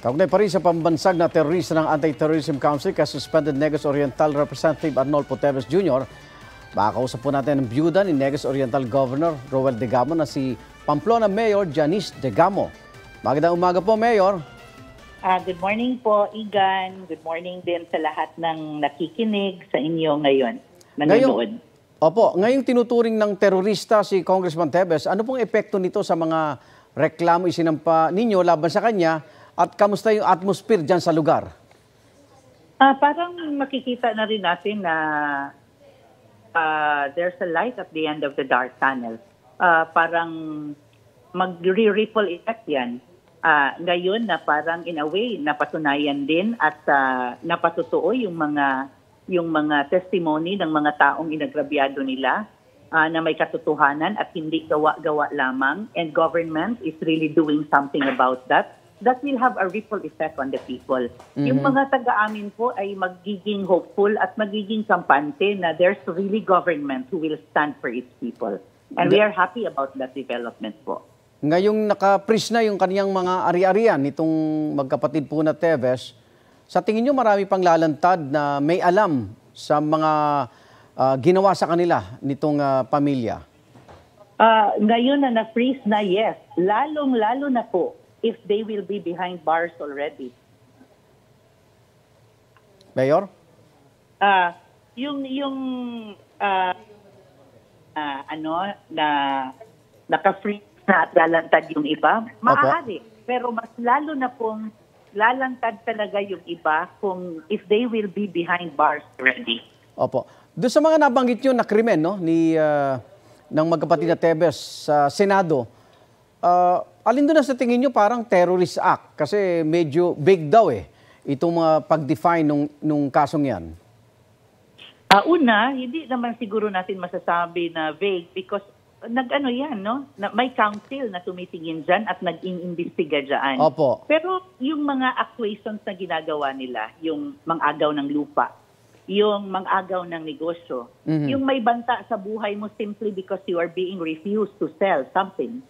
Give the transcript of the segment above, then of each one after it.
Kaugnay pa rin sa pambansag na terorista ng Anti-Terrorism Council kay Suspended Negros Oriental Representative Arnolfo Teves Jr. Makakausap po natin ang byuda ni Negros Oriental Governor Roel Degamo na si Pamplona Mayor Janice Degamo. Magandang umaga po, Mayor. Good morning po, Igan. Good morning din sa lahat ng nakikinig sa inyo ngayon. Ngayong tinuturing ng terorista si Congressman Teves, ano pong epekto nito sa mga reklamo isinampa ninyo laban sa kanya at kamusta yung atmosphere dyan sa lugar? Parang makikita na rin natin na there's a light at the end of the dark tunnel. Parang mag-ripple effect yan. Ngayon na parang in a way napatunayan din at napatutuo yung mga testimony ng mga taong inagrabyado nila na may katotohanan at hindi gawa-gawa lamang, and government is really doing something about that. That will have a ripple effect on the people. Yung mga taga-amin po ay magiging hopeful at magiging kampante na there's really government who will stand for its people. And we are happy about that development po. Ngayong naka-freeze na yung kaniyang mga ari-arian nitong magkapatid po na Teves, sa tingin nyo marami pang lalantad na may alam sa mga ginawa sa kanila nitong pamilya? Ngayon na na-freeze na, yes. Lalong-lalo na po if they will be behind bars already. Mayor? Na naka-freeze na at lalantad yung iba, maaari. Pero mas lalo na pong lalantad talaga yung iba kung if they will be behind bars already. Opo. Doon sa mga nabanggit nyo na krimen ng magkapatid na Teves sa Senado, alin doon na sa tingin nyo parang terrorist act? Kasi medyo vague daw itong pag-define nung kasong yan. Una, hindi naman siguro natin masasabi na vague because nag-ano yan, no? May council na tumitingin dyan at nag-iimbestiga dyan. Opo. Pero yung mga acquisitions na ginagawa nila, yung mang-agaw ng lupa, yung mang-agaw ng negosyo, yung may banta sa buhay mo simply because you are being refused to sell something.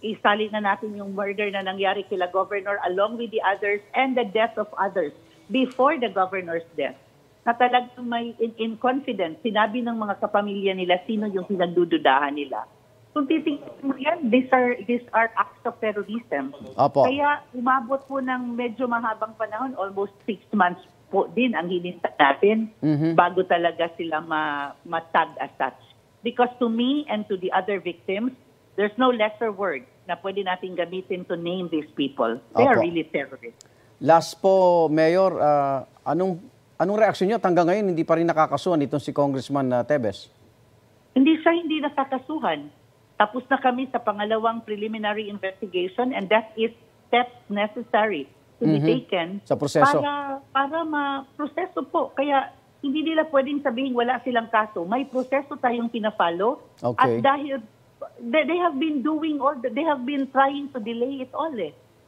Isali na natin yung murder na nangyari kila Governor along with the others and the death of others before the Governor's death. Na talagang may in confidence, sinabi ng mga kapamilya nila sino yung pinagdududahan nila. Kung titingnan mo yan, these are acts of terrorism. Opo. Kaya umabot po ng medyo mahabang panahon, almost 6 months po din ang hinista natin bago talaga sila matag as such. Because to me and to the other victims, there's no lesser word na pwede natin gamitin to name these people. They are really terrorists. Last po, Mayor, anong reaksyon niyo? Hanggang ngayon, hindi pa rin nakakasuhan itong si Congressman Teves. Hindi nakakasuhan. Tapos na kami sa pangalawang preliminary investigation and that is steps necessary to be taken sa proseso. Para ma-proseso po. Kaya hindi nila pwedeng sabihin wala silang kaso. May proseso tayong pinafollow. Okay. At dahil they have been they have been trying to delay it all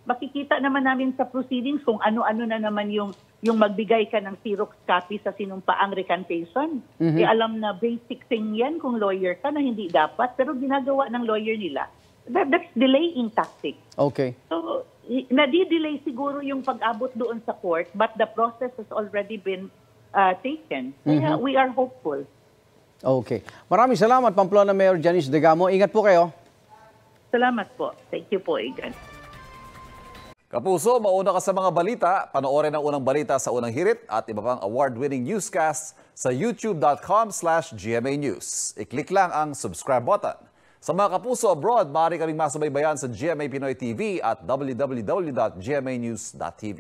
Makikita naman namin sa proceedings kung ano-ano na naman yung magbigay ka ng Xerox copy sa sinumpaang recantation. Alam na basic thing yan kung lawyer ka na hindi dapat, pero ginagawa ng lawyer nila. That's delaying tactic. Okay. So, nadi-delay siguro yung pag-abot doon sa court, but the process has already been taken. Kaya we are hopeful. Okay. Maraming salamat, Pamplona Mayor Janice Degamo. Ingat po kayo. Salamat po. Thank you po, Igan. Kapuso, mauna ka sa mga balita. Panoorin ang unang balita sa Unang Hirit at iba pang award-winning newscasts sa youtube.com/GMA News. I-click lang ang subscribe button. Sa mga kapuso abroad, maaari kaming masubaybayan sa GMA Pinoy TV at www.gmanews.tv.